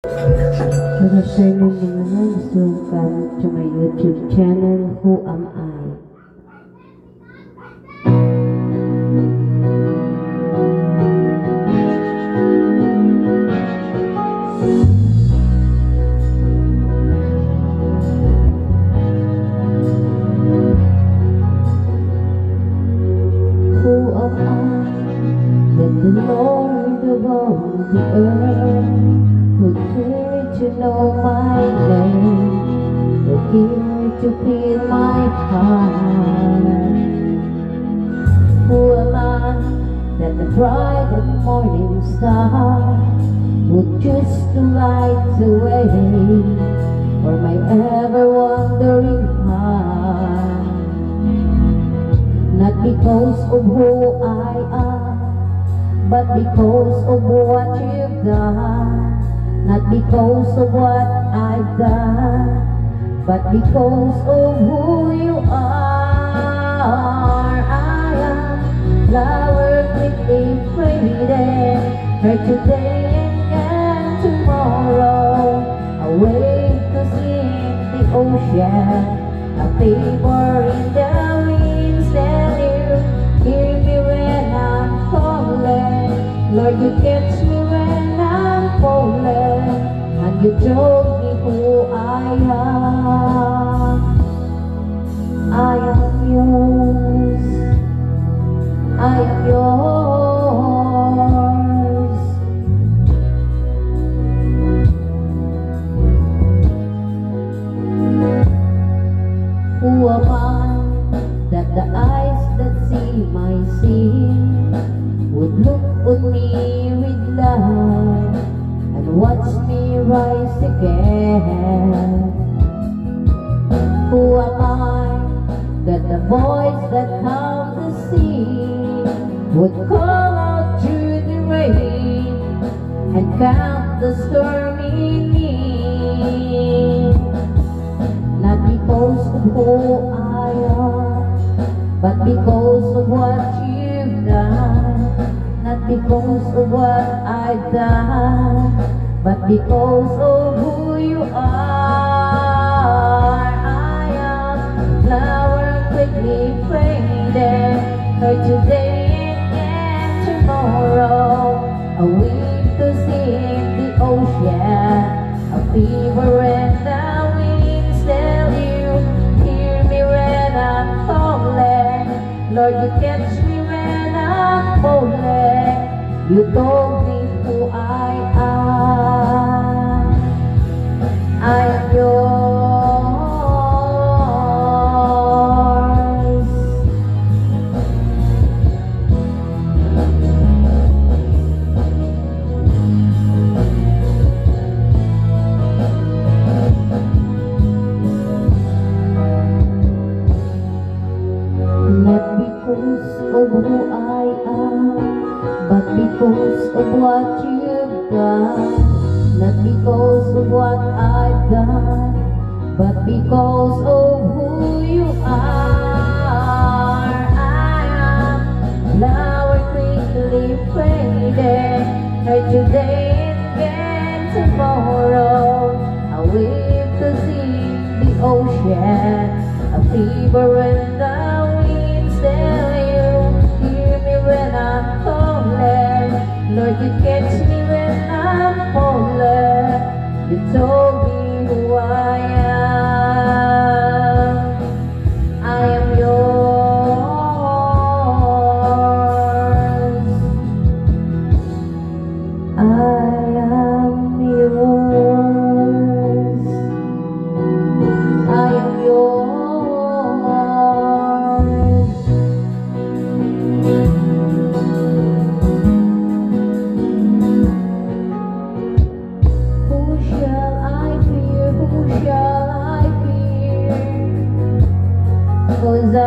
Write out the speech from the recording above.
Good afternoon mga loves. Welcome to my YouTube channel, Who Am I? Who am I that the Lord of all the earth would care to know my name, would care to feel my heart? Who am I that the bright and morning star would choose to light the way for my ever-wandering heart? Not because of who I am, but because of what you've done. Not because of what I've done, but because of who you are. I am flower quickly faded, hurt today and tomorrow. Awake to sing the ocean, a favor in the winds, and you hear me when I'm calling. Lord, you catch me when I'm falling, and you told me who I am. I am yours, I am yours. Who am I that the eyes that see my sin would look on me with love and watch me rise again? Who am I that the voice that calmed the sea would call out through the rain and calm the stormy need? Not because of who I am, but because of what you've done. Not because of what I've done, but because of who you are. I am flower quickly faded, hurt today and tomorrow. A wind to sing the ocean, a fever and the winds tell you, hear me when I'm calling. Lord, you catch me when I'm falling. You told me who I am. I am yours. Not because of who I am, but because of what you've done. Not because of what I've done, but because of who you are. I am flower quickly faded, hurt today and tomorrow. I wait to see the ocean, a fever and the winds tell you, hear me when I'm calling. Lord, you catch me when I'm falling. You told me who I am. I am yours. I am yours. I am yours. Cause I